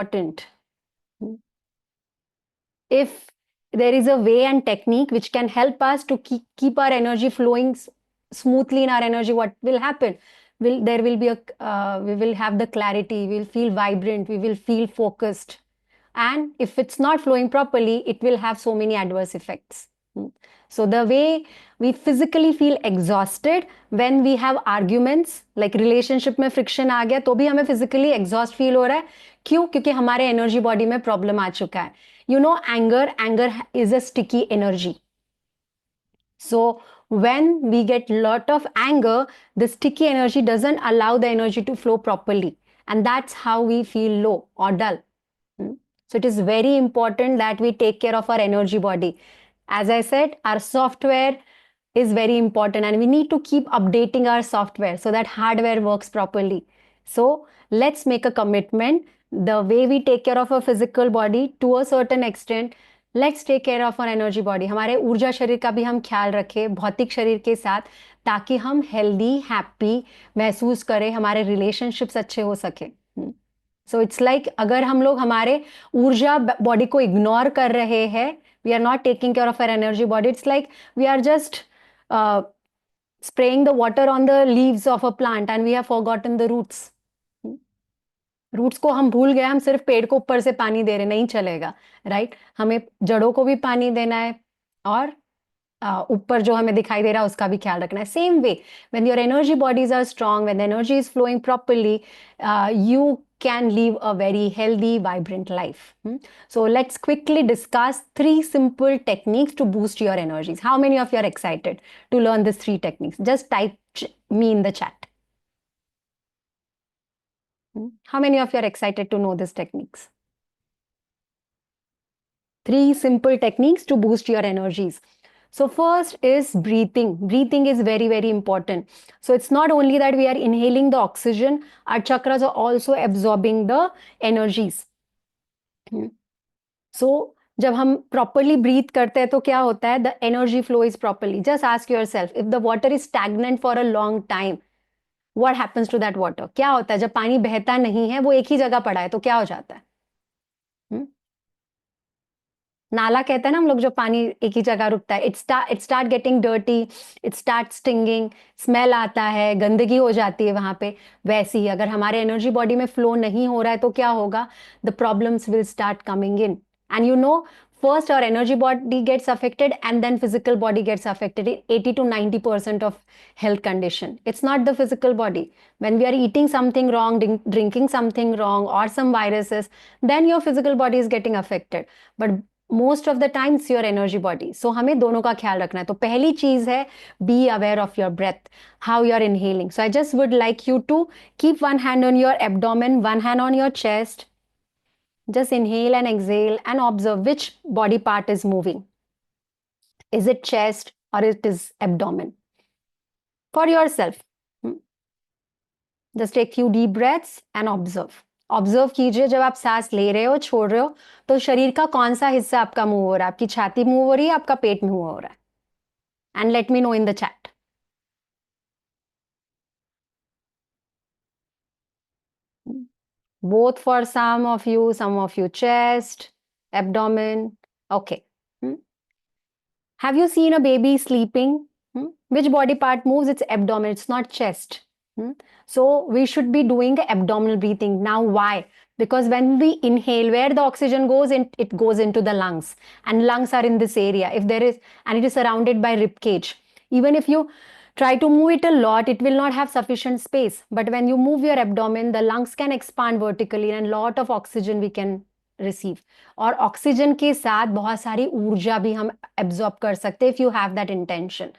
important. If there is a way and technique which can help us to keep our energy flowing smoothly in our energy, what will happen? There will be we will have the clarity, we will feel vibrant, we will feel focused. And if it's not flowing properly, it will have so many adverse effects. So the way we physically feel exhausted when we have arguments, like relationship में friction आ गया तो भी हमें physically exhaust feel हो रहा है. क्यों? क्योंकि हमारे energy body में problem आ चुका है. You know, anger is a sticky energy. So when we get lot of anger, the sticky energy doesn't allow the energy to flow properly, and that's how we feel low or dull. So it is very important that we take care of our energy body. As I said, our software is very important, and we need to keep updating our software so that hardware works properly. So let's make a commitment. The way we take care of our physical body, to a certain extent, let's take care of our energy body. हमारे ऊर्जा शरीर का भी हम ख्याल रखें भौतिक शरीर के साथ, ताकि हम हेल्दी हैप्पी महसूस करें, हमारे रिलेशनशिप्स अच्छे हो सके. सो इट्स लाइक अगर हम लोग हमारे ऊर्जा बॉडी को इग्नोर कर रहे हैं, we are not taking care of our energy body. It's like we are just spraying the water on the leaves of a plant and we have forgotten the roots. Roots को हम भूल गए, हम सिर्फ पेड़ को ऊपर से पानी दे रहे, नहीं चलेगा, राइट? हमें जड़ों को भी पानी देना है और ऊपर जो हमें दिखाई दे रहा है उसका भी ख्याल रखना है. Same way when your energy bodies are strong, when energy is flowing properly, you can live a very healthy, vibrant life. So let's quickly discuss 3 simple techniques to boost your energies. How many of you are excited to learn these 3 techniques? Just type me in the chat. How many of you are excited to know these techniques? 3 simple techniques to boost your energies. So first is breathing. Breathing is very, very important. So it's not only that we are inhaling the oxygen, our chakras are also absorbing the energies. So जब हम properly breathe करते हैं तो क्या होता है? The energy flow is properly. Just ask yourself, if the water is stagnant for a long time, what happens to that water? क्या होता है जब पानी बहता नहीं है, वो एक ही जगह पड़ा है, तो क्या हो जाता है? नाला कहते हैं ना हम लोग, जो पानी एक ही जगह रुकता है. It start getting dirty, it start stinging, smell आता है, गंदगी हो जाती है वहां पे. वैसे ही अगर हमारे एनर्जी बॉडी में फ्लो नहीं हो रहा है तो क्या होगा? The problems will start coming in. And you know, first our energy body gets affected and then physical body gets affected in 80 to 90% of health condition. It's not the physical body. When we are eating something wrong, drinking something wrong, or some viruses, then your physical body is getting affected. But most of the time it's your energy body. So हमें दोनों का ख्याल रखना है. तो पहली चीज है, be aware of your breath, how you are inhaling. So I just would like you to keep one hand on your abdomen, one hand on your chest. Just inhale and exhale and observe which body part is moving. Is it chest or it is abdomen? For yourself. Just take few deep breaths and observe. Observe कीजिए जब आप सांस ले रहे हो, छोड़ रहे हो, तो शरीर का कौन सा हिस्सा आपका मूव हो रहा है? आपकी छाती मूव हो रही है, आपका पेट मूव हो रहा है? And let me know in the chat. Both for some of you chest, abdomen. Okay. Have you seen a baby sleeping? Which body part moves? It's abdomen, it's not chest. So we should be doing abdominal breathing. Now why? Because when we inhale, where the oxygen goes in, it goes into the lungs, and lungs are in this area. If there is, and it is surrounded by rib cage. Even if you try to move it a lot, it will not have sufficient space. But when you move your abdomen, the lungs can expand vertically and lot of oxygen we can receive. और oxygen के साथ बहुत सारी ऊर्जा भी हम absorb कर सकते हैं if you have that intention.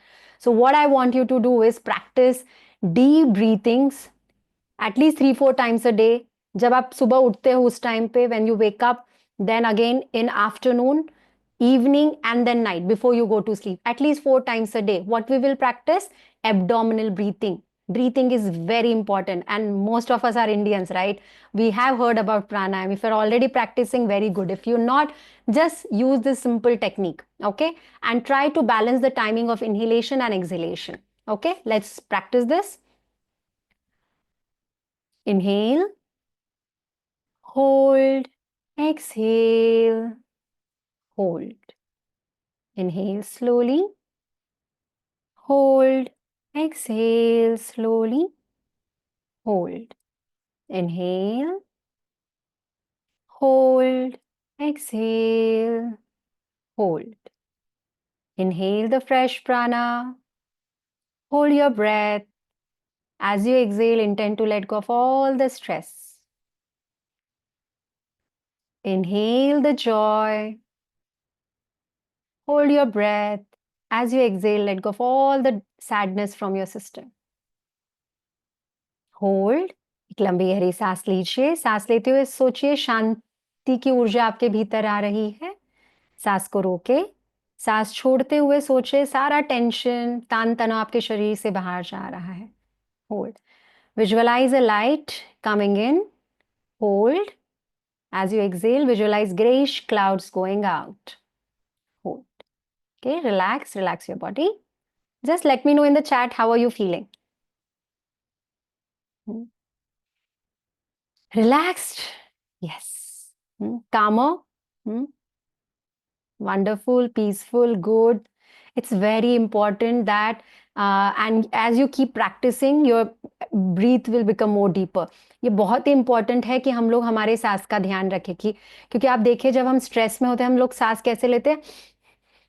So what I want you to do is practice deep breathings at least 3-4 times a day. जब आप सुबह उठते हो उस टाइम पे, when you wake up, then again in afternoon, evening, and then night before you go to sleep, at least 4 times a day. What we will practice? Abdominal breathing. Breathing is very important, and most of us are Indians, right? We have heard about pranayam. If you're already practicing, very good. If you're not, just use this simple technique, okay? And try to balance the timing of inhalation and exhalation. Okay, let's practice this. Inhale, hold, exhale, hold. Inhale slowly, hold, exhale slowly, hold. Inhale, hold, exhale, hold. Inhale the fresh prana, hold your breath. As you exhale, intend to let go of all the stress. Inhale the joy, hold your breath. As you exhale, let go of all the sadness from your system. Hold, एक लंबी गहरी सांस लीजिए। सांस लेते हुए सोचिए शांति की ऊर्जा आपके भीतर आ रही है। सांस को रोके, सांस छोड़ते हुए सोचिए सारा टेंशन, तान तनाव आपके शरीर से बाहर जा रहा है। Hold, visualize a light coming in, hold. As you exhale, visualize grayish clouds going out. Hold. Okay, relax your body. Just let me know in the chat, how are you feeling? Relaxed? Yes. Calmer? Wonderful, peaceful, good. It's very important that and as you keep practicing, your breath will become more deeper. ये बहुत ही important है कि हम लोग हमारे सांस का ध्यान रखें कि क्योंकि आप देखिए जब हम स्ट्रेस में होते हैं हम लोग सांस कैसे लेते हैं,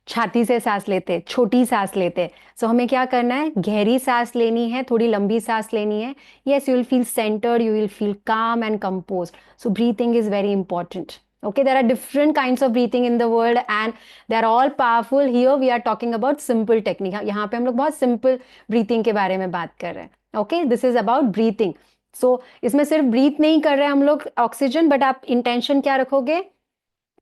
छाती से सांस लेते हैं, छोटी सांस लेते हैं। सो हमें क्या करना है, गहरी सांस लेनी है, थोड़ी लंबी सांस लेनी है। Yes, you will feel centred, you will feel calm and composed. So breathing is very important. Okay, there are different kinds of breathing in the world and they are all powerful. Here we are talking about simple technique. यहाँ पे हम लोग बहुत simple breathing के बारे में बात कर रहे हैं. Okay, this is about breathing. So इसमें सिर्फ breathe नहीं कर रहे हैं हम लोग ऑक्सीजन, बट आप intention क्या रखोगे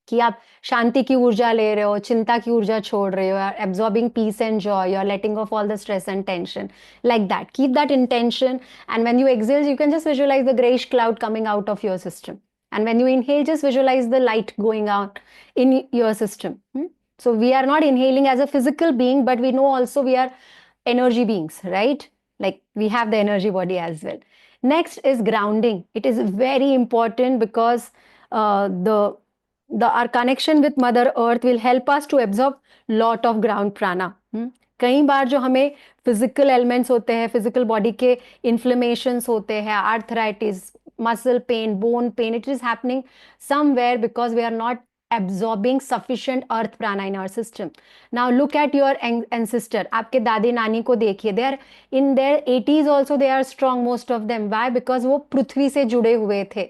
कि आप शांति की ऊर्जा ले रहे हो, चिंता की ऊर्जा छोड़ रहे हो, absorbing peace and joy, you are letting go of all the stress and tension, like that. Keep that intention, and when you exhale, you can just visualize the grayish cloud coming out of your system. And when you inhale, just visualize the light going out in your system. So we are not inhaling as a physical being, but we know also we are energy beings, right? Like we have the energy body as well. Next is grounding. It is very important because our connection with Mother Earth will help us to absorb lot of ground prana. कई बार जो हमें physical elements होते हैं, physical body के inflammations होते हैं, arthritis, muscle pain, bone pain, it is happening somewhere because we are not absorbing sufficient earth prana in our system. Now look at your ancestor. आपके दादी नानी को देखिए, they are in their 80s also, they are strong most of them. Why? Because वो पृथ्वी से जुड़े हुए थे.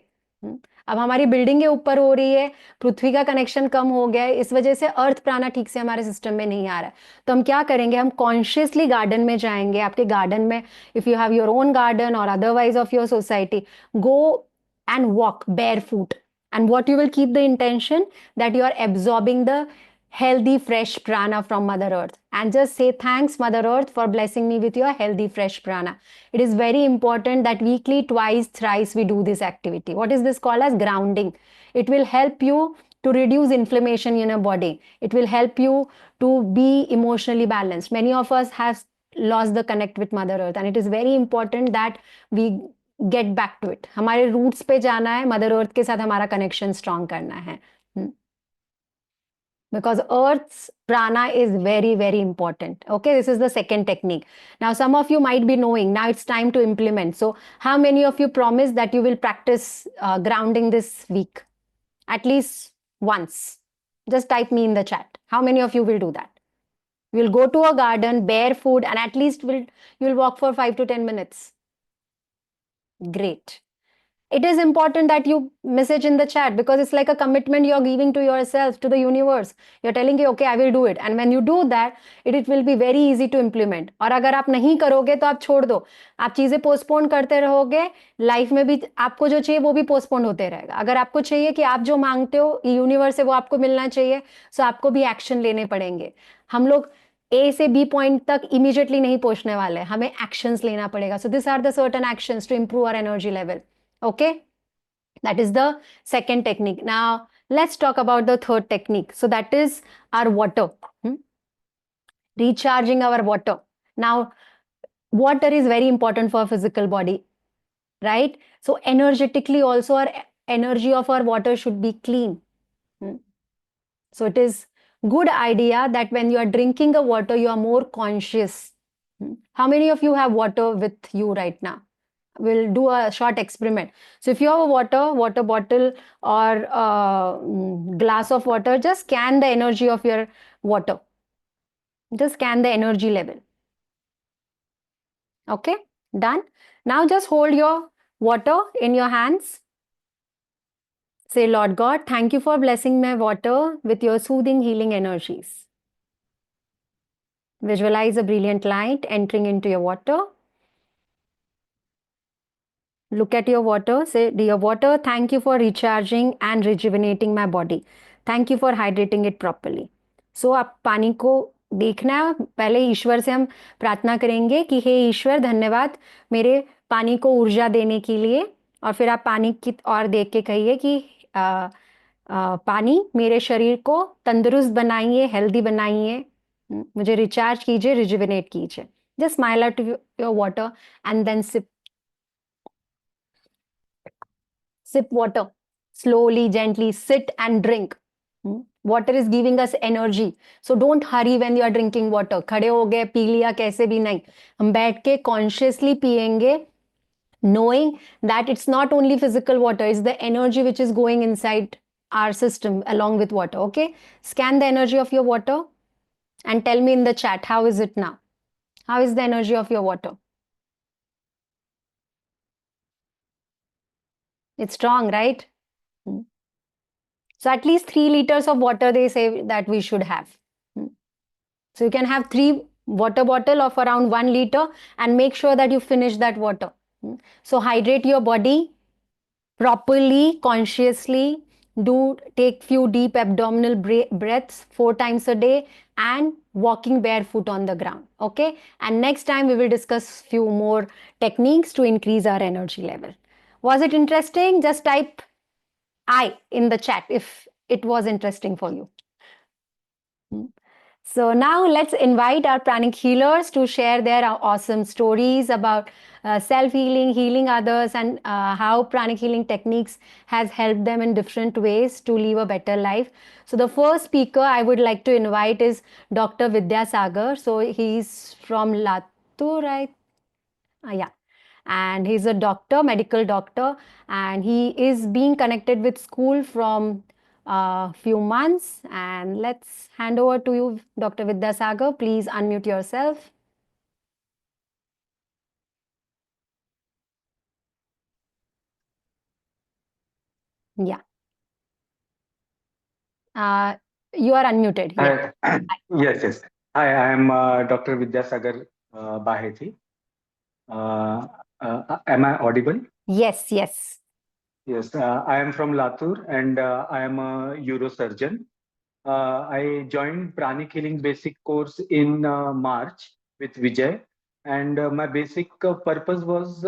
अब हमारी बिल्डिंगें ऊपर हो रही है, पृथ्वी का कनेक्शन कम हो गया है, इस वजह से अर्थ प्राना ठीक से हमारे सिस्टम में नहीं आ रहा है। तो हम क्या करेंगे, हम कॉन्शियसली गार्डन में जाएंगे। आपके गार्डन में, if you have your own garden और otherwise of your society, go and walk barefoot, and what you will keep the intention that you are absorbing the healthy fresh prana from Mother Earth, and just say thanks Mother Earth for blessing me with your healthy fresh prana. It is very important that weekly, twice, thrice we do this activity. What is this called as grounding? It will help you to reduce inflammation in your body. It will help you to be emotionally balanced. Many of us have lost the connect with Mother Earth, and it is very important that we get back to it. हमारे roots पे जाना है, mother earth के साथ हमारा connection strong करना है, because earth's prana is very very important. Okay, this is the second technique. Now some of you might be knowing, now it's time to implement. So how many of you promise that you will practice grounding this week at least once? Just type me in the chat. How many of you will do that? We'll go to a garden barefoot and at least you'll walk for 5 to 10 minutes. Great. It is important that you message in the chat because it's like a commitment you're giving to yourself, to the universe. You're telling, okay, I will do it. And when you do that, it will be very easy to implement. और अगर आप नहीं करोगे तो आप छोड़ दो, आप चीजें पोस्टपोन करते रहोगे, लाइफ में भी आपको जो चाहिए वो भी पोस्टपोन होते रहेगा. अगर आपको चाहिए कि आप जो मांगते हो यूनिवर्स से वो आपको मिलना चाहिए, तो आपको भी एक्शन लेने पड़ेंगे. हम लोग ए से बी पॉइंट तक इमीडिएटली नहीं पहुंचने वाले, हमें एक्शंस लेना पड़ेगा. So this are the certain actions to improve our energy level. Okay, that is the second technique. Now let's talk about the third technique. So that is our water, recharging our water. Now water is very important for physical body, right? So energetically also our energy of our water should be clean. So it is good idea that when you are drinking a water, you are more conscious. How many of you have water with you right now? We'll do a short experiment. So if you have a water bottle or a glass of water, just scan the energy of your water. Just scan the energy level. Okay, done. Now just hold your water in your hands. Say, Lord God, thank you for blessing my water with your soothing, healing energies. Visualize a brilliant light entering into your water. Look at your water. Say, dear water, thank you for recharging and rejuvenating my body. Thank you for hydrating it properly. So आप पानी को देखना है. पहले ईश्वर से हम प्रार्थना करेंगे कि हे ईश्वर, धन्यवाद मेरे पानी को ऊर्जा देने के लिए. और फिर आप पानी की ओर देख के कहिए कि पानी मेरे शरीर को तंदुरुस्त बनाइए, हेल्दी बनाइए, मुझे रिचार्ज कीजिए, रिजुविनेट कीजिए. Just smile out your water and then sip water slowly, gently. Sit and drink. Water is giving us energy, so don't hurry when you are drinking water. खड़े हो गए पी लिया, कैसे भी नहीं. हम बैठ के consciously पिएंगे, knowing that it's not only physical water, it's the energy which is going inside our system along with water. Okay, scan the energy of your water and tell me in the chat, how is it now? How is the energy of your water? It's strong, right? So at least 3 liters of water they say that we should have. So you can have 3 water bottle of around 1 liter and make sure that you finish that water. So hydrate your body properly, consciously. Do take few deep abdominal breaths 4 times a day and walking barefoot on the ground. Okay, and next time we will discuss few more techniques to increase our energy level. Was it interesting? Just type I in the chat if it was interesting for you. So now let's invite our pranic healers to share their awesome stories about self-healing, healing others, and how pranic healing techniques has helped them in different ways to live a better life. So the first speaker I would like to invite is Dr. Vidyasagar. So he's from Latur, right? Yeah. And he's a doctor, medical doctor, and he is being connected with school from a few months. And let's hand over to you, Dr. Vidyasagar. Please unmute yourself. Yeah. You are unmuted. Yeah. Yes. Hi, I am Dr. Vidyasagar Baheti. Am I audible? Yes. Yes, I am from Latur and I am a neurosurgeon. I joined Pranic Healing basic course in March with Vijay, and my basic purpose was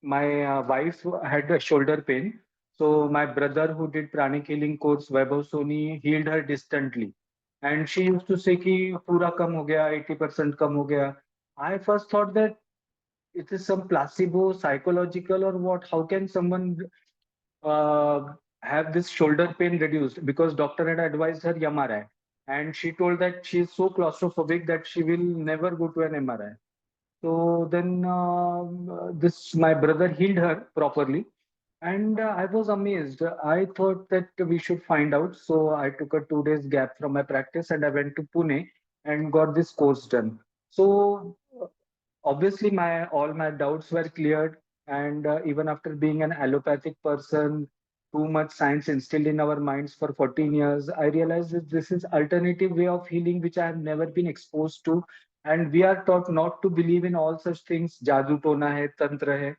my wife had a shoulder pain. So my brother who did Pranic Healing course, Vaibhav Soni, healed her distantly. And she used to say कि पूरा कम हो गया, 80% कम हो गया. I first thought that it is some placebo, psychological or what? How can someone uh, have this shoulder pain reduced? Because doctor had advised her MRI. And she told that she is so claustrophobic that she will never go to an MRI. So then this my brother healed her properly, and I was amazed. I thought that we should find out. So I took a 2 days gap from my practice and I went to Pune and got this course done. So obviously my all my doubts were cleared, and even after being an allopathic person, too much science instilled in our minds for 14 years, I realized that this is alternative way of healing which I have never been exposed to, and we are taught not to believe in all such things. Jadoo tona hai, tantra hai,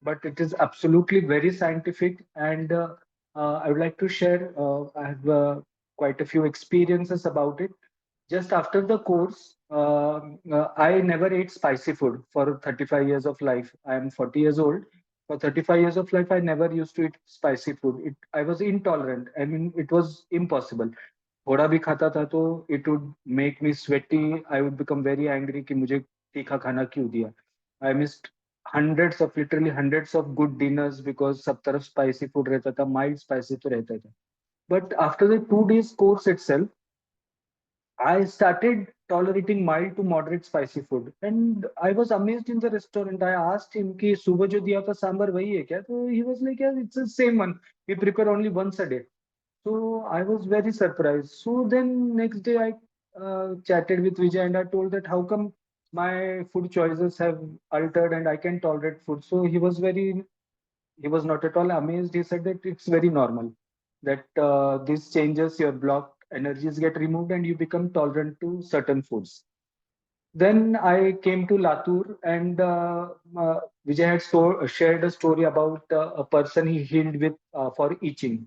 but it is absolutely very scientific. And I would like to share. I have quite a few experiences about it. Just after the course, I never ate spicy food for 35 years of life. I am 40 years old. For 35 years of life, I never used to eat spicy food. I was intolerant. I mean, it was impossible. थोड़ा भी खाता था तो it would make me sweaty. I would become very angry कि मुझे तीखा खाना क्यों दिया. I missed literally hundreds of good dinners because सब तरफ spicy food रहता था, mild spicy तो रहता था. But after the 2 days course itself, I started tolerating mild to moderate spicy food, and I was amazed in the restaurant. I asked him कि सुबह जो दिया था सांबर वही है क्या? तो he was like, yeah, it's the same one. We prepare only once a day. So I was very surprised. So then next day I chatted with Vijay and I told that how come my food choices have altered and I can tolerate food. So he was not at all amazed. He said that it's very normal that these changes, your blocked energies get removed and you become tolerant to certain foods. Then I came to Latur and Vijay had shared a story about a person he healed with for itching.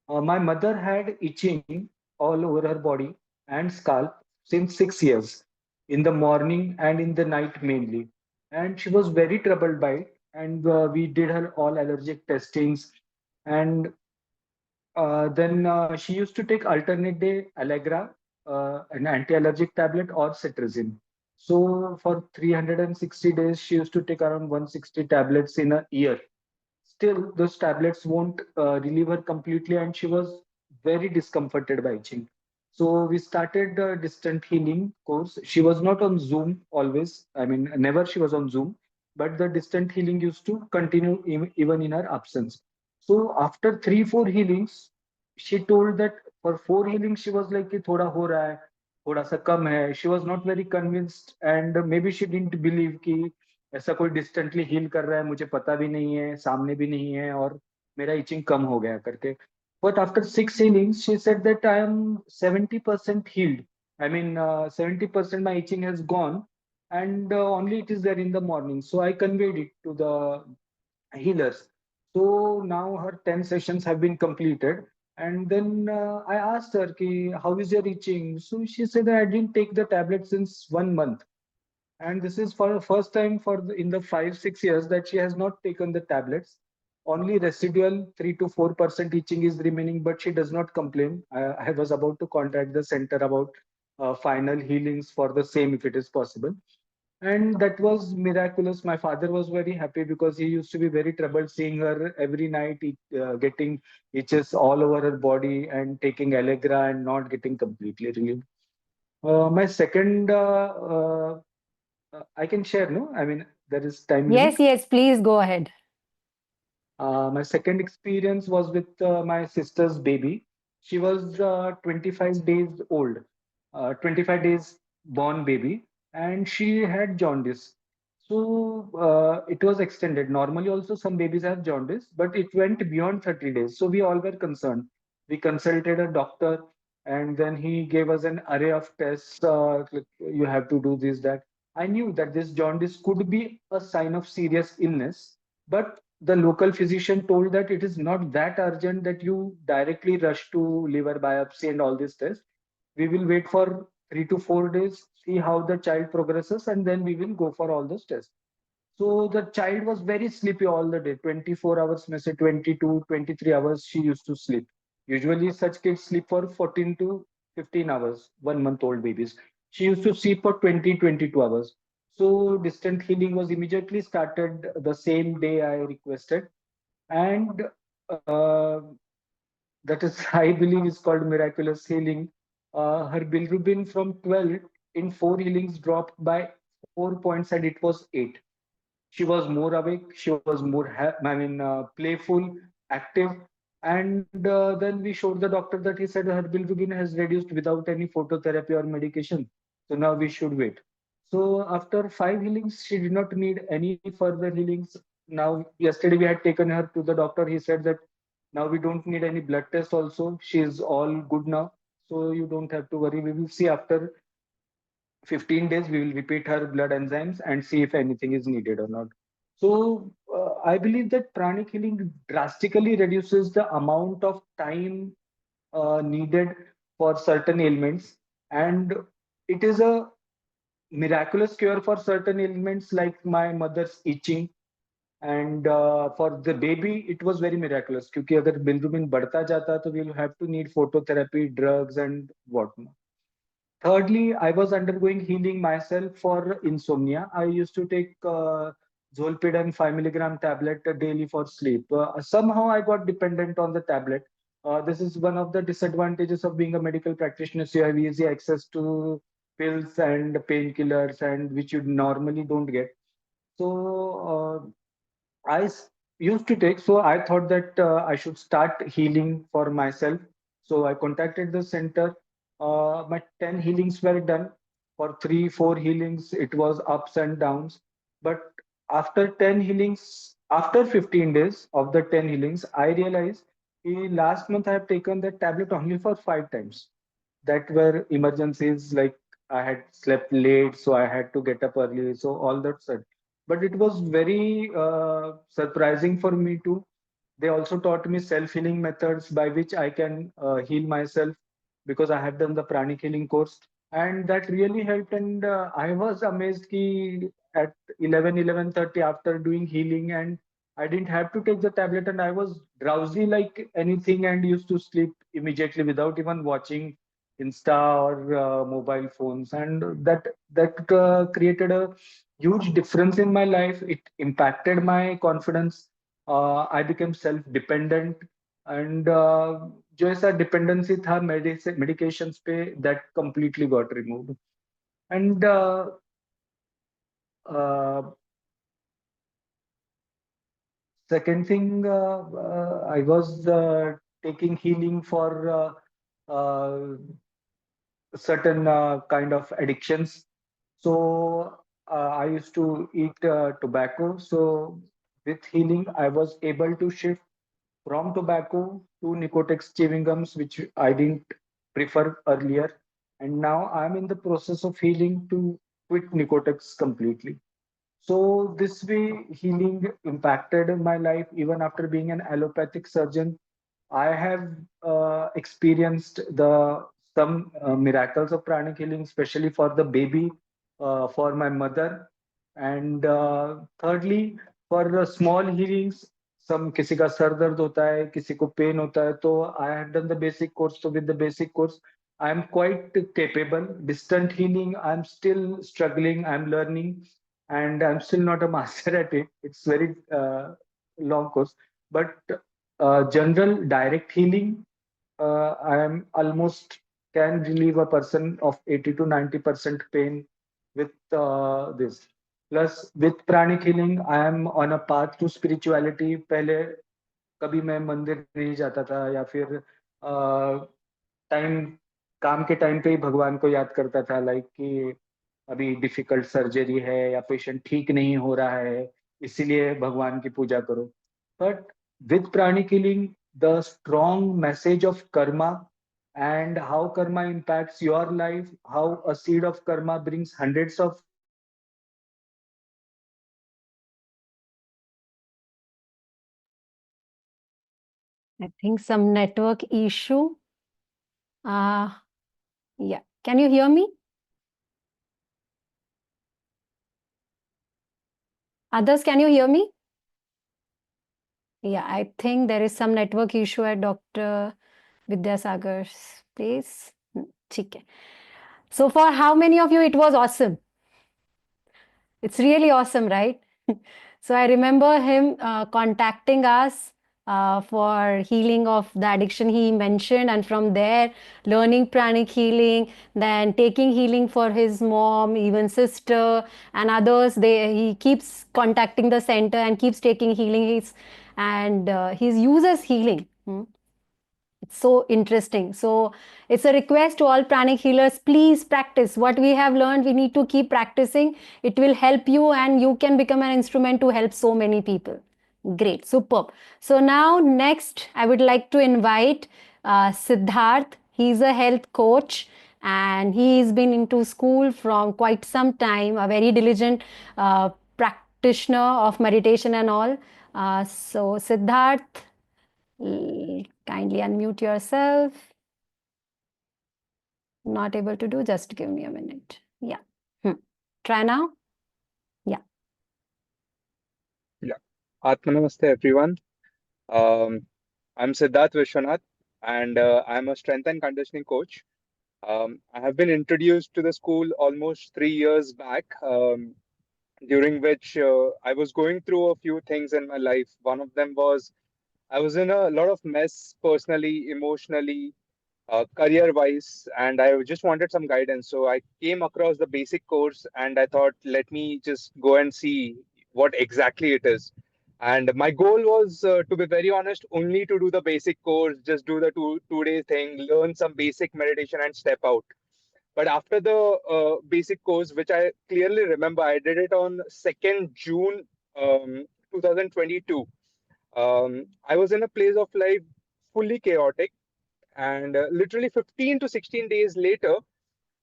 My mother had itching all over her body and scalp since 6 years, in the morning and in the night mainly. And she was very troubled by it. And we did her all allergic testings. And then she used to take alternate day Allegra, an anti-allergic tablet, or cetirizine. So for 360 days, she used to take around 160 tablets in a year. Still, those tablets won't relieve her completely, and she was very discomforted by itching. So we started the distant healing course. She was not on Zoom always. I mean, never she was on Zoom, but the distant healing used to continue even in her absence. So after 3, 4 healings, she told that for 4 healings she was like कि थोड़ा हो रहा है, थोड़ा सा कम है. She was not very convinced, and maybe she didn't believe कि ऐसा कोई डिस्टेंटली हील कर रहा है, मुझे पता भी नहीं है, सामने भी नहीं है, और मेरा इचिंग कम हो गया करके. But after 6 healings she said that I am 70% healed. I mean, 70% my itching has gone, and only it is there in the morning. So I conveyed it to the healers. So now her 10 sessions have been completed. And then I asked her, ki, how is your itching? So she said that I didn't take the tablet since 1 month. And this is for the first time in the 5, 6 years that she has not taken the tablets. Only residual 3 to 4% itching is remaining, but she does not complain. I was about to contact the center about final healings for the same if it is possible. And that was miraculous. My father was very happy because he used to be very troubled seeing her every night getting itches all over her body and taking Allegra and not getting completely relieved. My second I can share, no? I mean, there is time limit. Yes, yes, please go ahead. My second experience was with my sister's baby. She was 25 days old, 25 days born baby, and she had jaundice. So it was extended. Normally, also some babies have jaundice, but it went beyond 30 days. So we all were concerned. We consulted a doctor, and then he gave us an array of tests. Like, you have to do this, that. I knew that this jaundice could be a sign of serious illness, but the local physician told that it is not that urgent that you directly rush to liver biopsy and all these tests. We will wait for 3 to 4 days, see how the child progresses, and then we will go for all those tests. So the child was very sleepy all the day, 24 hours, may say 22, 23 hours she used to sleep. Usually such kids sleep for 14 to 15 hours, 1 month old babies. She used to sleep for 20, 22 hours. So distant healing was immediately started the same day I requested. And uh, that is, I believe, is called miraculous healing. Her bilirubin from 12 in 4 healings dropped by 4 points and it was 8. She was more awake, she was more playful, active. And then we showed the doctor that he said her bilirubin has reduced without any phototherapy or medication, so now we should wait. So after 5 healings she did not need any further healings. Now yesterday we had taken her to the doctor. He said that now we don't need any blood test also, she is all good now, so you don't have to worry. We will see after 15 days, we will repeat her blood enzymes and see if anything is needed or not. So, I believe that pranic healing drastically reduces the amount of time needed for certain ailments, and it is a miraculous cure for certain ailments like my mother's itching. And for the baby, it was very miraculous. क्योंकि अगर bilirubin बढ़ता जाता तो we'll have to need phototherapy, drugs, and whatnot. Thirdly, I was undergoing healing myself for insomnia. I used to take Zolpidem 5 milligram tablet daily for sleep. Somehow I got dependent on the tablet. This is one of the disadvantages of being a medical practitioner. So you have easy access to pills and painkillers, and which you normally don't get. So used to take, so I thought that I should start healing for myself. So I contacted the center. My 10 healings were done. For 3, 4 healings, it was ups and downs. But after 10 healings, after 15 days of the 10 healings, I realized last month I have taken that tablet only for 5 times. That were emergencies, like I had slept late, so I had to get up early. So all that said, but it was very surprising for me too. They also taught me self-healing methods by which I can heal myself, because I have done the Pranic Healing course, and that really helped. And I was amazed ki at 11:30 after doing healing, and I didn't have to take the tablet, and I was drowsy like anything and used to sleep immediately without even watching Insta or mobile phones, and that created a huge difference in my life. It impacted my confidence. I became self-dependent, and जो ऐसा dependency था medications पे, that completely got removed. And uh, second thing, I was taking healing for certain kind of addictions. So I used to eat tobacco. So with healing, I was able to shift from tobacco to Nicotex chewing gums, which I didn't prefer earlier. And now I'm in the process of healing to quit Nicotex completely. So this way, healing impacted my life even after being an allopathic surgeon. I have experienced the some miracles of pranic healing, especially for the baby, for my mother, and thirdly, for the small healings. Some किसी का sir दर्द होता है, किसी को pen होता है, तो I have done the basic course. So with the basic course, I am quite capable. Distant healing, I'm still struggling. I'm learning, and I'm still not a master at it. It's very long course, but general direct healing, I am almost can relieve a person of 80 to 90% pain with this. Plus, with pranic healing, I am on a path to spirituality. पहले कभी मैं मंदिर नहीं जाता था, या फिर time काम के टाइम पे ही भगवान को याद करता था, लाइक कि अभी डिफिकल्ट सर्जरी है या पेशेंट ठीक नहीं हो रहा है, इसीलिए भगवान की पूजा करो. But with pranic healing, the strong message of karma and how karma impacts your life, how a seed of karma brings hundreds of I think some network issue. Uh, yeah. Can you hear me? Others, can you hear me? Yeah, I think there is some network issue at Dr. Vidyasagar's place. ठीक है. So for how many of you it was awesome? It's really awesome, right? So I remember him contacting us for healing of the addiction he mentioned, and from there learning pranic healing, then taking healing for his mom, even sister and others. He keeps contacting the center and keeps taking healing. He uses healing. It's so interesting. So it's a request to all pranic healers, please practice what we have learned. We need to keep practicing. It will help you, and you can become an instrument to help so many people. Great, superb. So now next, I would like to invite Siddharth. He's a health coach, and he's been into school from quite some time, a very diligent practitioner of meditation and all. So Siddharth, kindly unmute yourself. Not able to do, just give me a minute. Yeah. Try now. Yeah. Yeah. Atma Namaste, everyone. I'm Siddharth Vishwanath, and I'm a strength and conditioning coach. I have been introduced to the school almost 3 years back. during which I was going through a few things in my life. One of them was I was in a lot of mess personally, emotionally, career wise, and I just wanted some guidance. So I came across the basic course and I thought, let me just go and see what exactly it is. And my goal was, to be very honest, only to do the basic course, just do the two-day thing, learn some basic meditation and step out. But after the basic course, which I clearly remember, I did it on 2nd June 2022. I was in a place of life fully chaotic, and literally 15 to 16 days later,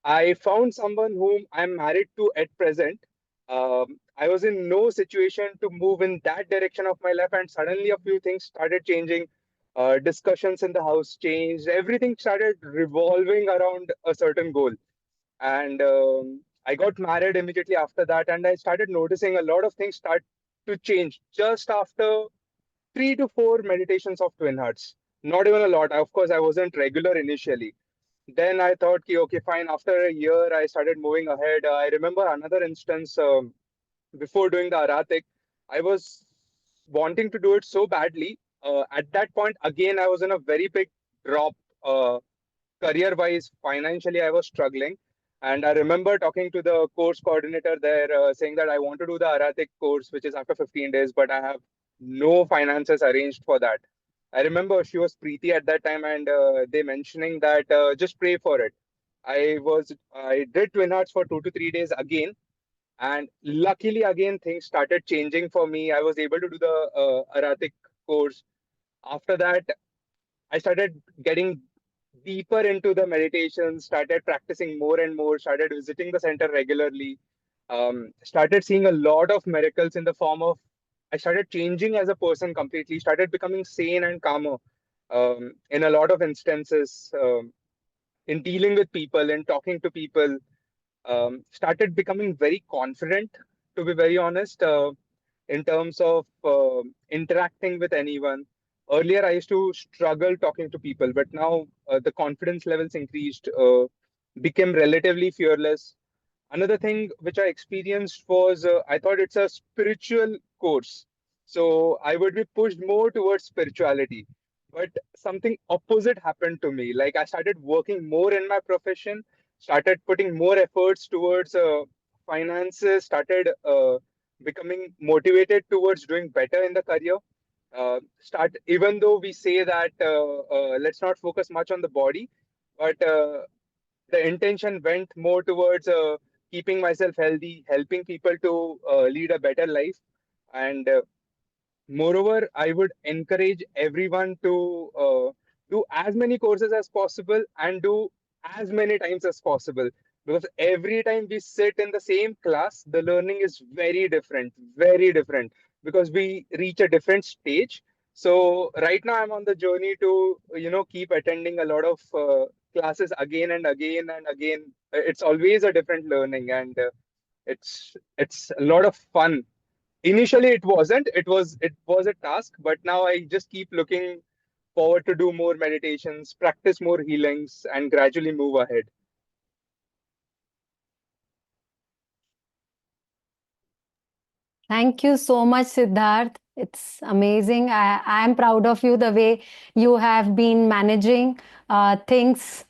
I found someone whom I'm married to at present. I was in no situation to move in that direction of my life, and suddenly a few things started changing. Discussions in the house changed. Everything started revolving around a certain goal. And I got married immediately after that, and I started noticing a lot of things start to change just after 3 to 4 meditations of Twin Hearts. Not even a lot. Of course, I wasn't regular initially. Then I thought, okay, fine. After a year, I started moving ahead. I remember another instance before doing the Aratik. I was wanting to do it so badly. At that point, again, I was in a very big drop. Career wise, financially, I was struggling. And I remember talking to the course coordinator there, saying that I want to do the Aratic course, which is after 15 days, but I have no finances arranged for that. I remember she was Preeti at that time, and they mentioning that just pray for it. I did Twin Hearts for 2 to 3 days again, and luckily again things started changing for me. I was able to do the Aratic course. After that, I started getting deeper into the meditation, started practicing more and more, started visiting the center regularly, started seeing a lot of miracles in the form of I started changing as a person completely, started becoming sane and calmer in a lot of instances, in dealing with people, in talking to people, started becoming very confident, to be very honest, in terms of interacting with anyone. Earlier, I used to struggle talking to people, but now the confidence levels increased, became relatively fearless. Another thing which I experienced was I thought it's a spiritual course. So I would be pushed more towards spirituality. But something opposite happened to me. Like I started working more in my profession, started putting more efforts towards finances, started becoming motivated towards doing better in the career. Start even though we say that let's not focus much on the body, but the intention went more towards keeping myself healthy, helping people to lead a better life. And moreover, I would encourage everyone to do as many courses as possible and do as many times as possible. Because every time we sit in the same class, the learning is very different, very different, because we reach a different stage. So right now I'm on the journey to, keep attending a lot of classes again and again and again. It's always a different learning, and it's a lot of fun. Initially it was a task, but now I just keep looking forward to do more meditations, practice more healings, and gradually move ahead. Thank you so much, Siddharth. It's amazing. I am proud of you the way you have been managing things,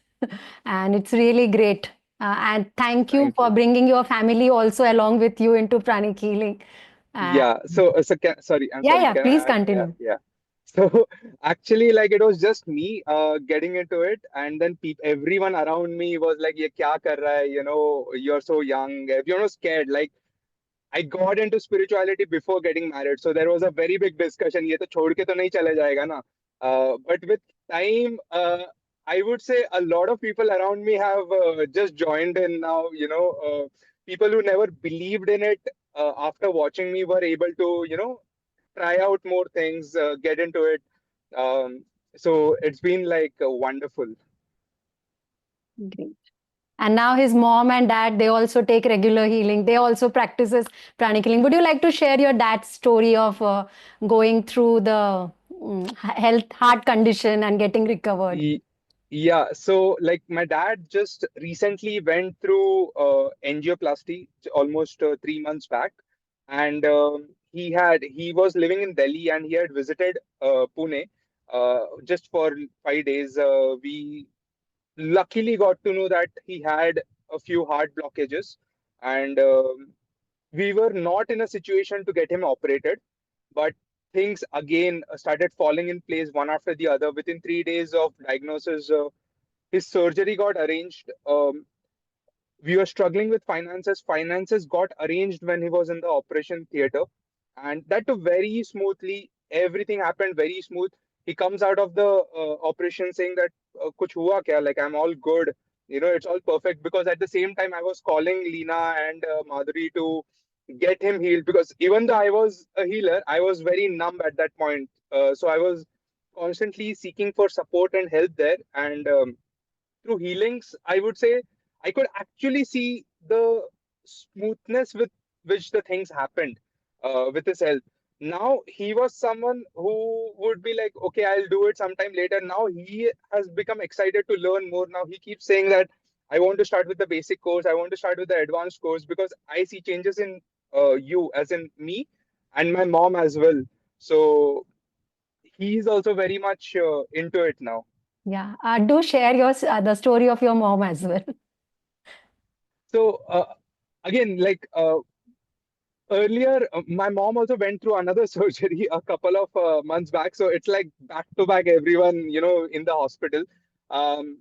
and it's really great. And thank you Thank for you. bringing your family also along with you into Pranic Healing. Uh, Yeah, so sorry, I'm yeah, sorry, yeah, can I please add? Yeah, continue. yeah. So actually, like, it was just me getting into it, and then everyone around me was like, "ये क्या कर रहा है? You're so young." Scared. Like, I got into spirituality before getting married, so there was a very big discussion. ये तो छोड़ के तो नहीं चले जाएगा ना? But with time, I would say a lot of people around me have just joined in now. People who never believed in it, after watching me, were able to, try out more things, get into it. So it's been like wonderful. Great. And now his mom and dad, they also take regular healing. They also practices pranic healing. Would you like to share your dad's story of going through the health heart condition and getting recovered? Ye- Yeah, so like my dad just recently went through angioplasty almost 3 months back. and he was living in Delhi, and he had visited Pune just for 5 days. We luckily got to know that he had a few heart blockages, and we were not in a situation to get him operated, but things again started falling in place one after the other. Within 3 days of diagnosis, his surgery got arranged. We were struggling with finances. Finances got arranged when he was in the operation theater, and that too very smoothly. Everything happened very smooth. He comes out of the operation saying that kuch hua kya? Like, I'm all good. It's all perfect. Because at the same time, I was calling Leena and Madhuri to get him healed, because even though I was a healer, I was very numb at that point. So I was constantly seeking for support and help there. And through healings, I would say I could actually see the smoothness with which the things happened with his health. Now he was someone who would be like, okay, I'll do it sometime later. Now he has become excited to learn more. Now he keeps saying that I want to start with the basic course, I want to start with the advanced course, because I see changes in you, as in me, and my mom as well. So he's also very much into it now. Yeah. Do share the story of your mom as well. So again, like earlier, my mom also went through another surgery a couple of months back. So it's like back to back, everyone, in the hospital. Um,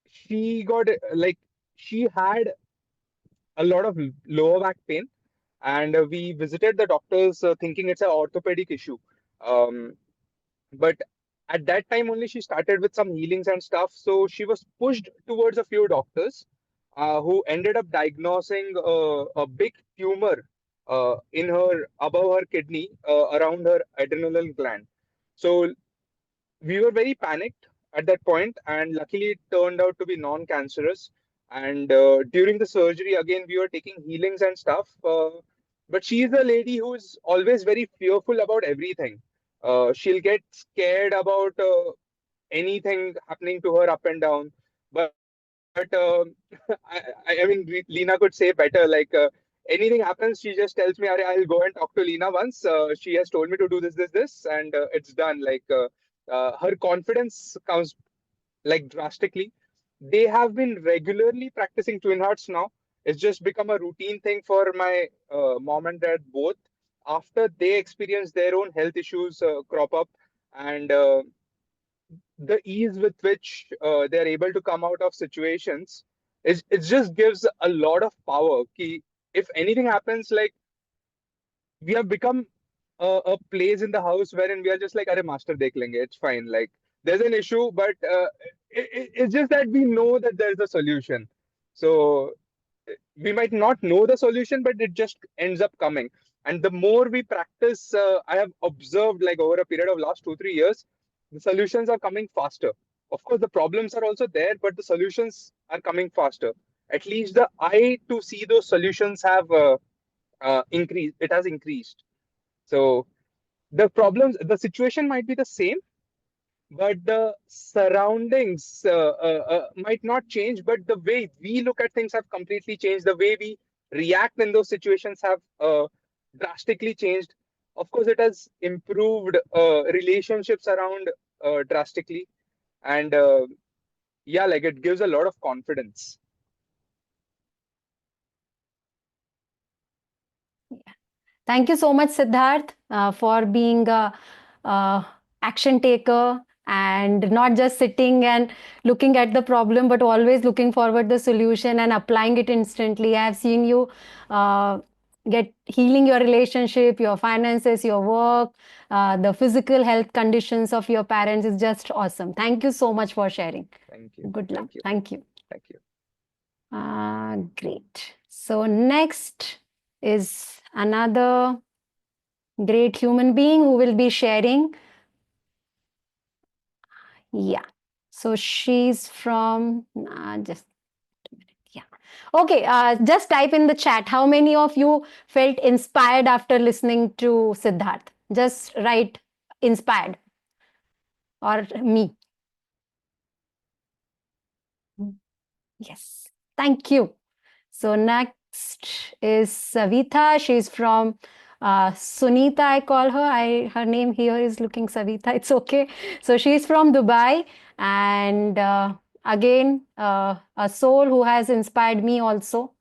she got like she had a lot of lower back pain, and we visited the doctors thinking it's an orthopedic issue. Um, but at that time only she started with some healings and stuff. So she was pushed towards a few doctors who ended up diagnosing a big tumor in her above her kidney, around her adrenal gland. So we were very panicked at that point, and luckily it turned out to be non-cancerous. And during the surgery, again, we were taking healings and stuff. But she is a lady who is always very fearful about everything. She'll get scared about anything happening to her up and down. But I mean, Leena could say better. Like, anything happens, she just tells me, I'll go and talk to Leena once. She has told me to do this, and it's done. Like, her confidence comes like drastically. They have been regularly practicing Twin Hearts now. It's just become a routine thing for my mom and dad both. After they experience their own health issues crop up, and the ease with which they're able to come out of situations, it just gives a lot of power. Ki, if anything happens, like, we have become a place in the house wherein we are just like, "Arey master, dekh lenge. It's fine." Like, there's an issue, but it's just that we know that there's a solution. So we might not know the solution, but it just ends up coming. And the more we practice, I have observed, like, over a period of last 2 3 years, the solutions are coming faster. Of course, the problems are also there, but the solutions are coming faster. At least the eye to see those solutions have increased. It has increased. So the situation might be the same, but the surroundings might not change, but the way we look at things have completely changed. The way we react in those situations have drastically changed. Of course, it has improved relationships around drastically. And yeah, like, it gives a lot of confidence. Thank you so much, Siddharth, for being a action taker and not just sitting and looking at the problem, but always looking forward the solution and applying it instantly. I have seen you get healing your relationship, your finances, your work, the physical health conditions of your parents is just awesome. Thank you so much for sharing. Thank you. Good luck. Thank you. Thank you. Thank you. Great. So next is another great human being who will be sharing. Yeah. So she's from just a minute. Yeah. Okay. Just type in the chat. How many of you felt inspired after listening to Siddharth? Just write inspired or me. Yes. Thank you. So next is Savita. She's from Sunita, I call her. Her name here is looking Savita. It's okay. So she's from Dubai, and again, a soul who has inspired me also,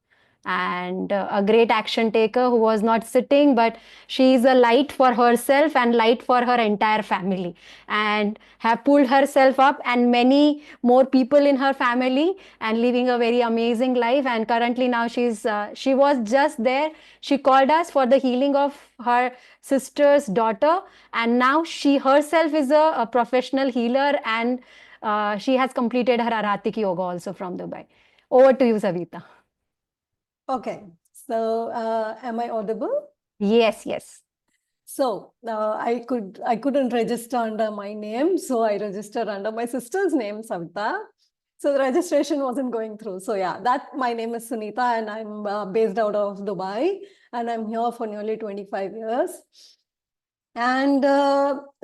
and a great action taker who was not sitting, but she is a light for herself and light for her entire family, and have pulled herself up and many more people in her family, and living a very amazing life. And currently now she was just there. She called us for the healing of her sister's daughter, and now she herself is a professional healer, and she has completed her Aratic yoga also from Dubai. Over to you, Savita. Okay, so am I audible? Yes, yes. So I couldn't register under my name, so I registered under my sister's name, Savita. So the registration wasn't going through. So yeah, my name is Sunita, and I'm based out of Dubai, and I'm here for nearly 25 years. And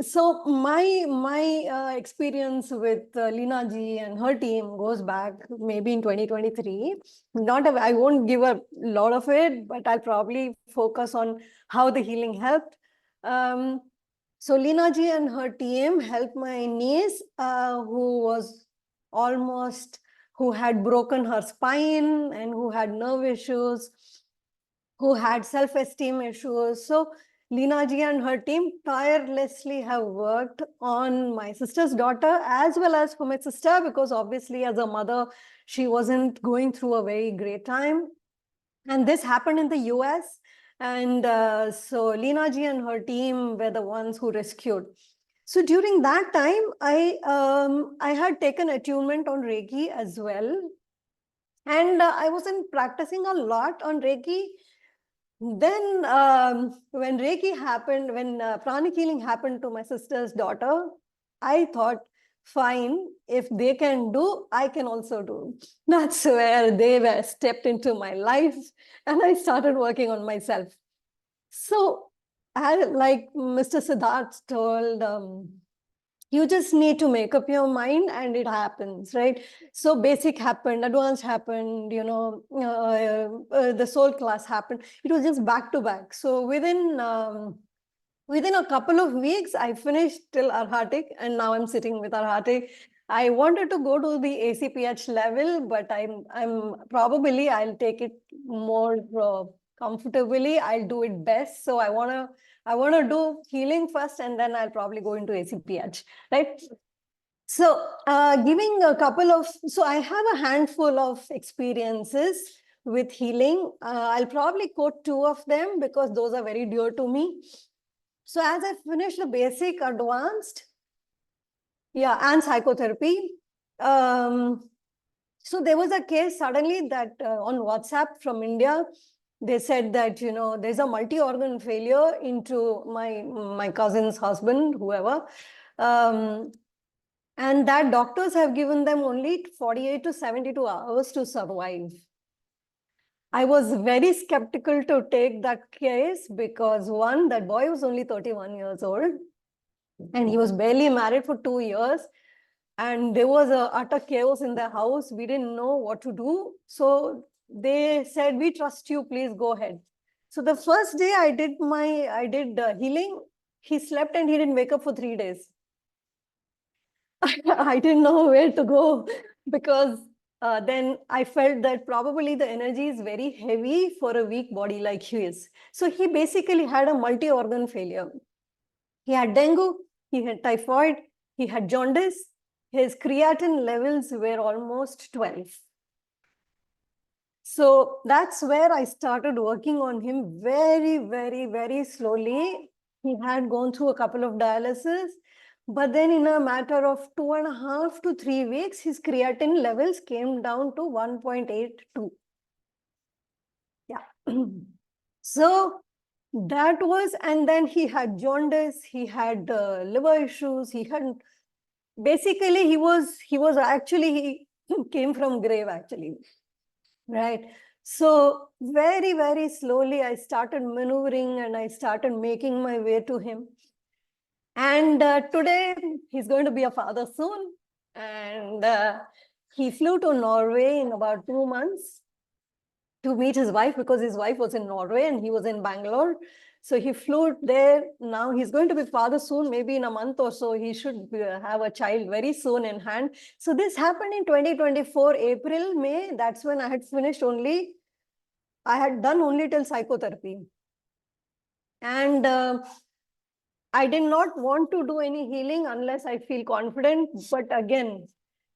so my experience with Leena ji and her team goes back maybe in 2023. I won't give a lot of it, but I'll probably focus on how the healing helped. So Leena ji and her team helped my niece, who had broken her spine and who had nerve issues, who had self-esteem issues. So Leena ji and her team tirelessly have worked on my sister's daughter as well as for my sister, because obviously as a mother, she wasn't going through a very great time. And this happened in the US. And so Leena ji and her team were the ones who rescued. So during that time, I had taken attunement on Reiki as well. And I wasn't practicing a lot on Reiki. Then when Reiki happened, when Pranic Healing happened to my sister's daughter, I thought, fine, if they can do, I can also do. That's where they were stepped into my life, and I started working on myself. So like Mr. Siddharth told, you just need to make up your mind and it happens, right? So basic happened, advanced happened, the soul class happened. It was just back to back. So within a couple of weeks, I finished till Arhatic, and now I'm sitting with Arhatic. I wanted to go to the ACPH level, but I'll take it more comfortably. I'll do it best. So I wanna do healing first, and then I'll probably go into ACPH, right? So so I have a handful of experiences with healing. I'll probably quote two of them because those are very dear to me. So as I finished the basic, advanced, and psychotherapy, so there was a case suddenly that on WhatsApp from India, they said that, there's a multi-organ failure into my cousin's husband, whoever, and that doctors have given them only 48 to 72 hours to survive. I was very skeptical to take that case because one, that boy was only 31 years old and he was barely married for 2 years. And there was a utter chaos in the house. We didn't know what to do. So they said, we trust you, please go ahead. So the first day I did healing, he slept and he didn't wake up for 3 days. I didn't know where to go because then I felt that probably the energy is very heavy for a weak body like his. So he basically had a multi-organ failure. He had dengue, he had typhoid, he had jaundice. His creatinine levels were almost 12. So that's where I started working on him very, very, very slowly. He had gone through a couple of dialysis, but then in a matter of 2.5 to 3 weeks, his creatinine levels came down to 1.82. Yeah. So that was, and then he had jaundice, he had liver issues, he came from grave actually, right? So very, very slowly I started maneuvering and I started making my way to him. And today he's going to be a father soon. And he flew to Norway in about 2 months. to meet his wife because his wife was in Norway and he was in Bangalore. So he flew there. Now he's going to be father soon, maybe in a month or so. He should have a child very soon in hand. So this happened in 2024, April, May. That's when I had finished only. I had done only till psychotherapy. And I did not want to do any healing unless I feel confident. But again,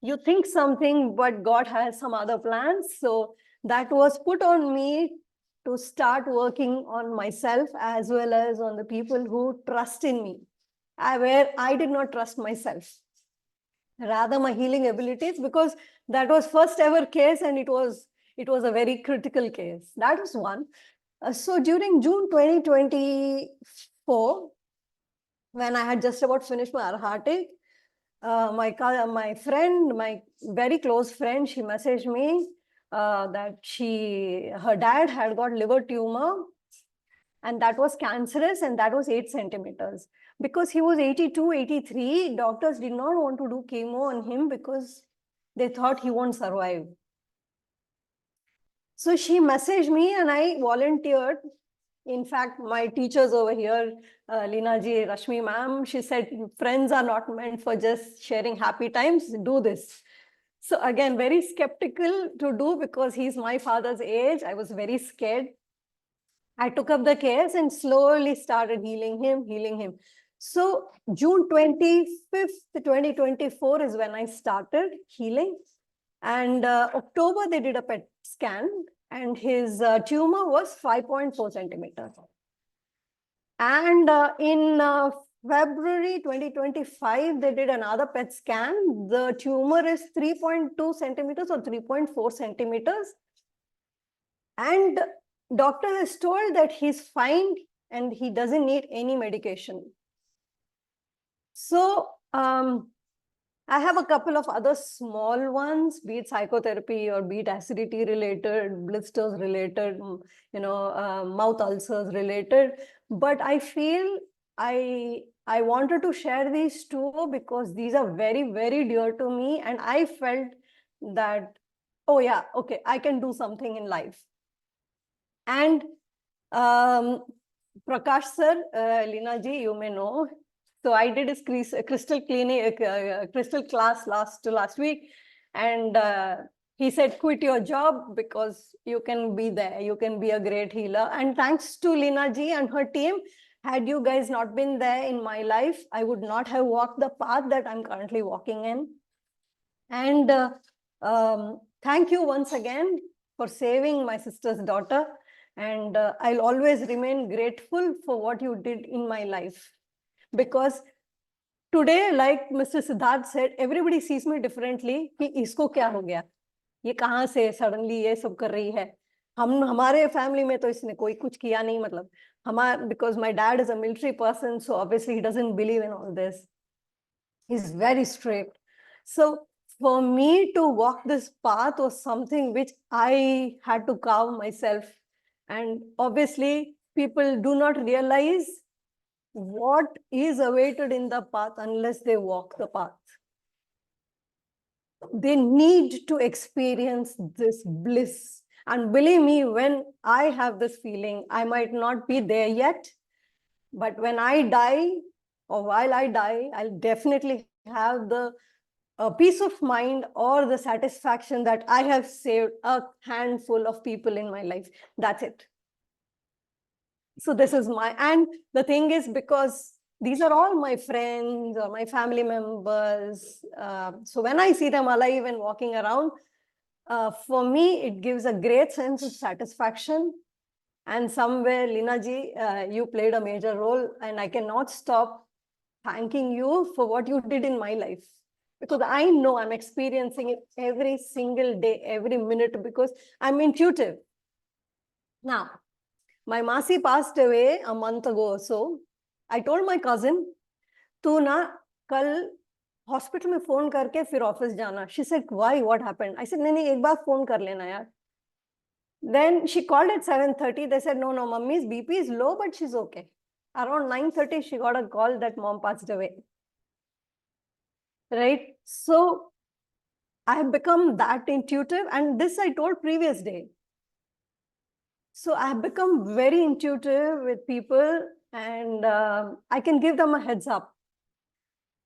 you think something, but God has some other plans. So that was put on me to start working on myself as well as on the people who trust in me, where I did not trust myself, rather my healing abilities, because that was first ever case and it was a very critical case. That was one. So during June 2024, when I had just about finished my Arhate, my friend, my very close friend, she messaged me that her dad had got liver tumor and that was cancerous and that was 8 centimeters. Because he was 82, 83, doctors did not want to do chemo on him because they thought he won't survive. So she messaged me and I volunteered. In fact, my teachers over here, Leena ji, Rashmi ma'am, she said, friends are not meant for just sharing happy times, do this. So again, very skeptical to do because he's my father's age. I was very scared. I took up the case and slowly started healing him. So June 25th, 2024 is when I started healing. And October, they did a PET scan and his tumor was 5.4 centimeters. And in February 2025, they did another PET scan. The tumor is 3.2 centimeters or 3.4 centimeters. And doctor has told that he's fine and he doesn't need any medication. So I have a couple of other small ones, be it psychotherapy or be it acidity related, blisters related, mouth ulcers related. But I feel I wanted to share these two because these are very, very dear to me. And I felt that, oh yeah, okay, I can do something in life. And Prakash sir, Leena ji, you may know. So I did his crystal class last week, and he said, quit your job because you can be there. You can be a great healer. And thanks to Leena ji and her team, had you guys not been there in my life, I would not have walked the path that I'm currently walking in. And thank you once again for saving my sister's daughter. And I'll always remain grateful for what you did in my life. Because today, like Mr. Siddharth said, everybody sees me differently. कि इसको क्या हो गया? ये कहाँ से suddenly ये सब कर रही है? हमारे family में तो इसने कोई कुछ किया नहीं मतलब because my dad is a military person, so obviously he doesn't believe in all this. He's very strict. So for me to walk this path was something which I had to carve myself. And obviously, people do not realize what is awaited in the path unless they walk the path. They need to experience this bliss. And believe me, when I have this feeling, I might not be there yet, but when I die, or while I die, I'll definitely have the peace of mind or the satisfaction that I have saved a handful of people in my life. That's it. So this is and the thing is, because these are all my friends or my family members. So when I see them alive and walking around, for me, it gives a great sense of satisfaction. And somewhere, Leena ji, you played a major role, and I cannot stop thanking you for what you did in my life. Because I know I'm experiencing it every single day, every minute, because I'm intuitive. Now, my Masi passed away a month ago or so. I told my cousin, "Tu na kal hospital में phone करके फिर office जाना." She said, "Why? What happened?" I said, "नहीं, एक बार phone कर लेना यार." Then she called at 7:30. They said, "No, mummy's BP is low, but she's okay." Around 9:30, she got a call that mom passed away. Right? So I have become that intuitive. And this I told previous day. So I have become very intuitive with people, and I can give them a heads up.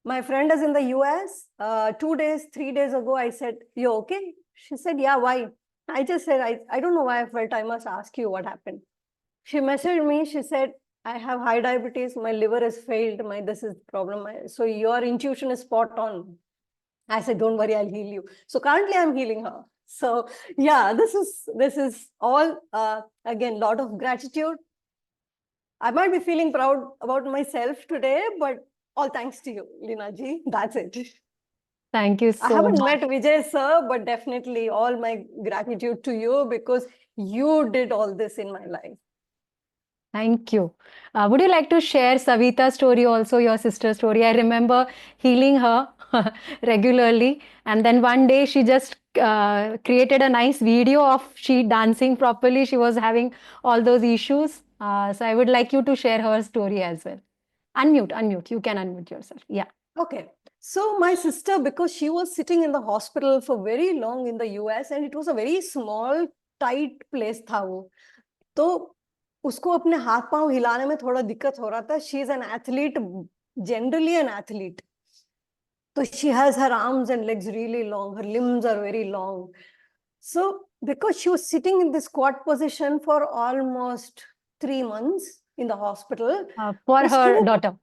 My friend is in the US. 2 days, 3 days ago, I said, "You okay?" She said, "Yeah, why?" I just said, I don't know why I felt I must ask you what happened. She messaged me. She said, "I have high diabetes. My liver has failed. This is the problem. So your intuition is spot on." I said, "Don't worry, I'll heal you." So currently I'm healing her. So yeah, this is all, again, lot of gratitude. I might be feeling proud about myself today, but all thanks to you, Leena ji. That's it. Thank you I so haven't much. met Vijay sir, but definitely all my gratitude to you, because you did all this in my life. Thank you. Would you like to share Savita's story also, your sister's story? I remember healing her regularly, and then one day she just created a nice video of she dancing properly. She was having all those issues. So I would like you to share her story as well. Unmute. You can unmute yourself. Yeah. Okay. So my sister, because she was sitting in the hospital for very long in the US, and it was a very small, tight place था वो, तो उसको अपने हाथ पांव हिलाने में थोड़ा दिक्कत हो रहा था. She is an athlete, generally an athlete. So she has her arms and legs really long. Her limbs are very long. So because she was sitting in this squat position for almost 3 months in the hospital, For उसकी her वो, daughter.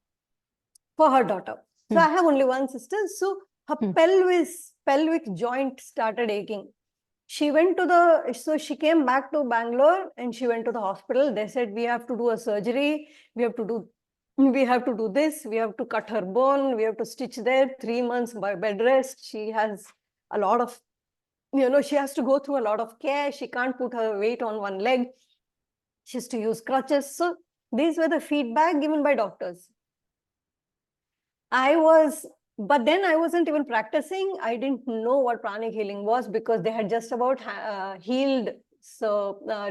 for her daughter. So I have only one sister. So her pelvic joint started aching. She came back to Bangalore and she went to the hospital. They said, "We have to do a surgery. We have to do this. We have to cut her bone. We have to stitch there. 3 months by bed rest. She has a lot of, she has to go through a lot of care. She can't put her weight on one leg. She has to use crutches." So these were the feedback given by doctors. But then I wasn't even practicing. I didn't know what pranic healing was, because they had just about healed. So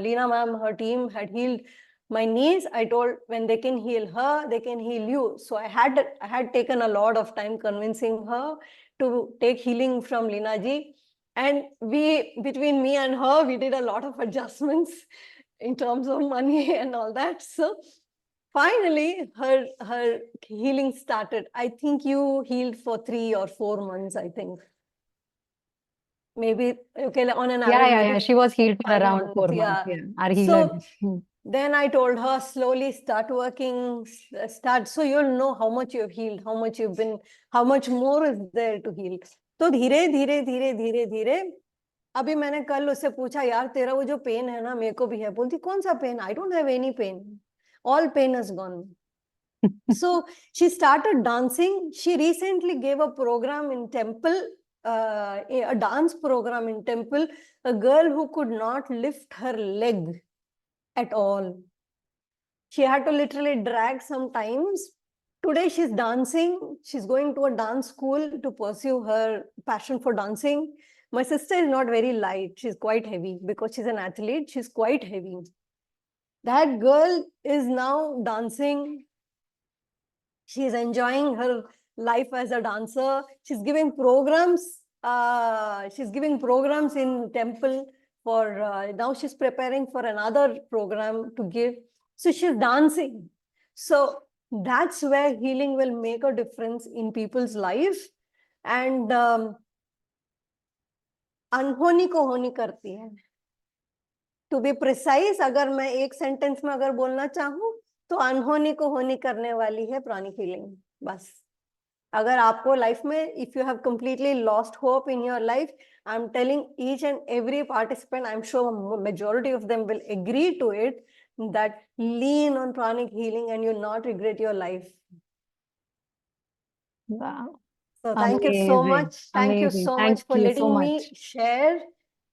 Leena ma'am, her team had healed my knees. I told, when they can heal her, they can heal you. So I had taken a lot of time convincing her to take healing from Leena ji. And between me and her, we did a lot of adjustments in terms of money and all that. So finally, her healing started. I think you healed for 3 or 4 months, I think. Maybe, okay, on an average, Yeah. maybe She was healed for 5 around months. 4 months. Yeah. Yeah. Our healer. So then I told her, slowly start working, so you'll know how much you've healed, how much more is there to heal. तो धीरे धीरे धीरे धीरे धीरे अभी मैंने कल उससे पूछा, यार तेरा वो जो पेन है ना, मेरे को भी है. बोलती, कौन सा pen? I don't have any pain. All pain is gone. So she started dancing. She recently gave a program in temple, a dance program in temple, a girl who could not lift her leg at all. She had to literally drag sometimes. Today she's dancing. She's going to a dance school to pursue her passion for dancing. My sister is not very light. She's quite heavy because she's an athlete. She's quite heavy. That girl is now dancing. She's enjoying her life as a dancer. She's giving programs. She's giving programs in temple for, now she's preparing for another program to give. So she's dancing. So that's where healing will make a difference in people's life. And अनहोनी को होनी करती है. To be precise, अगर मैं एक sentence में अगर बोलना चाहूँ, तो अनहोनी को होनी करने वाली है प्राणिक हीलिंग. बस. अगर आपको लाइफ में, if you have completely lost hope in your life, I'm telling each and every participant, I'm sure majority of them will agree to it, that lean on pranic healing and you'll not regret your life. Wow. So thank you so Amazing. much. Thank you Amazing. so Thank much for you so letting me much. share.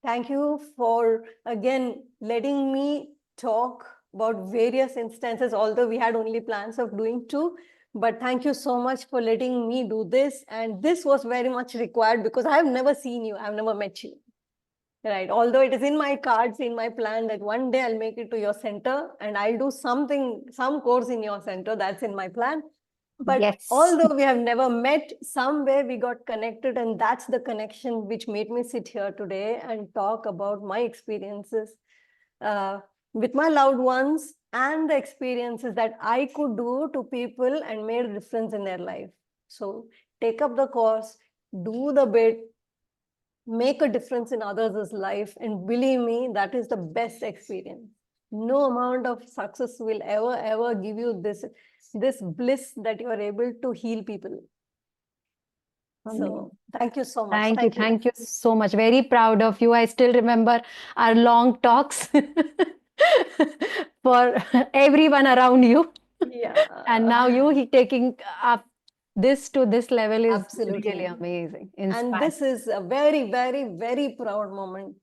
Thank you for, again, letting me talk about various instances, although we had only plans of doing 2. But thank you so much for letting me do this. And this was very much required, because I have never seen you. I've never met you. Right. Although it is in my cards, in my plan, that one day I'll make it to your center and I'll do some course in your center. That's in my plan. But Yes. although we have never met, somewhere we got connected, and that's the connection which made me sit here today and talk about my experiences. with my loved ones and the experiences that I could do to people and made a difference in their life. So take up the course, do the bit, make a difference in others' life, and believe me, that is the best experience. No amount of success will ever give you this bliss that you are able to heal people. So thank you so much. Thank you so much. Very proud of you. I still remember our long talks for everyone around you. Yeah. And now you taking up this to this level is Absolutely. really amazing. And this is a very proud moment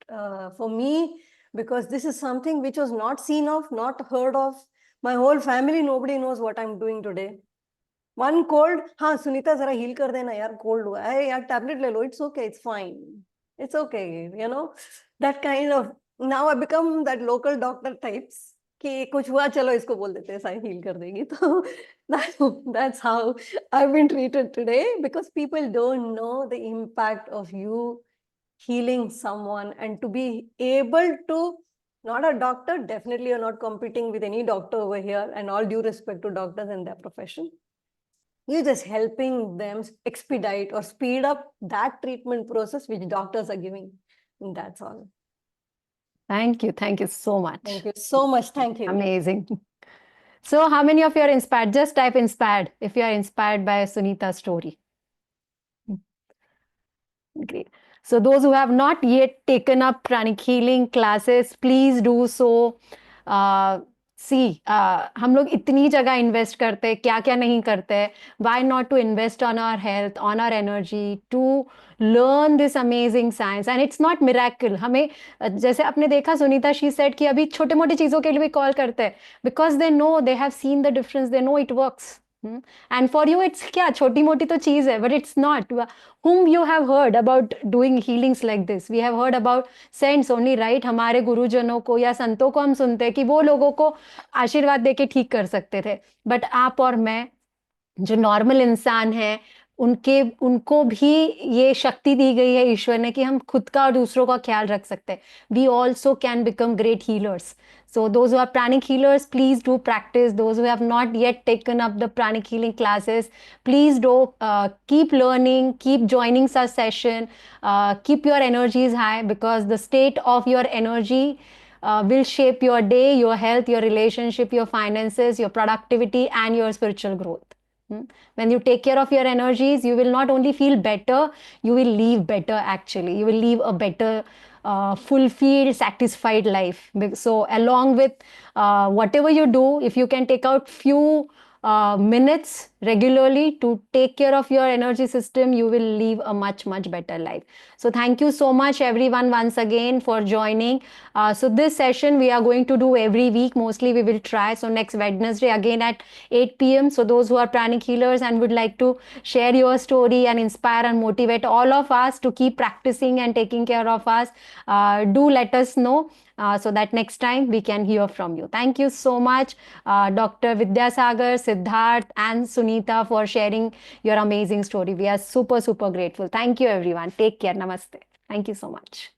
for me, because this is something which was not seen of, not heard of. My whole family, nobody knows what I'm doing today. One cold, हाँ सुनीता जरा heal कर देना यार, cold हुआ है यार, tablet ले लो, it's okay, it's fine, it's okay, you know, that kind of. Now I become that local doctor types कि कुछ हुआ चलो इसको बोल देते हैं, साइन heal कर देगी. तो that's how I've been treated today, because people don't know the impact of you healing someone. And to be able to, not a doctor, definitely you're not competing with any doctor over here, and all due respect to doctors and their profession. You're just helping them expedite or speed up that treatment process which doctors are giving. And that's all. Thank you so much. Thank you so much. Thank you. Amazing. So how many of you are inspired? Just type inspired if you are inspired by Sunita's story. Great. So those who have not yet taken up Pranic Healing classes, please do so. हम लोग इतनी जगह invest करते हैं, क्या क्या नहीं करते हैं. Why not to invest on our health, on our energy, to learn this amazing science? And it's not miracle. हमें जैसे आपने देखा सुनीता, she said कि अभी छोटे मोटे चीज़ों के लिए भी कॉल करते हैं, because they know, they have seen the difference, they know it works. And for you it's क्या छोटी मोटी तो चीज़ है, but it's not. Whom you have heard about doing healings like this? We have heard about saints only, right? हमारे गुरुजनों को या संतों को हम सुनते हैं कि वो लोगों को आशीर्वाद देके ठीक कर सकते थे. But आप और मैं जो नॉर्मल इंसान हैं, उनको भी ये शक्ति दी गई है ईश्वर ने कि हम खुद का और दूसरों का ख्याल रख सकते हैं. We also can become great healers. So those who are Pranic Healers, please do practice. Those who have not yet taken up the Pranic Healing classes, please do keep learning, keep joining such session, keep your energies high, because the state of your energy will shape your day, your health, your relationship, your finances, your productivity, and your spiritual growth. When you take care of your energies, you will not only feel better, you will live better actually. You will live a better, fulfilled, satisfied life. So along with whatever you do, if you can take out few minutes regularly to take care of your energy system, you will live a much better life. So thank you so much everyone once again for joining. So this session we are going to do every week, mostly we will try. So next Wednesday again at 8 p.m. So those who are Pranic Healers and would like to share your story and inspire and motivate all of us to keep practicing and taking care of us, do let us know. So that next time we can hear from you. Thank you so much, Dr. Vidyasagar, Siddharth, and Sunita for sharing your amazing story. We are super grateful. Thank you, everyone. Take care. Namaste. Thank you so much.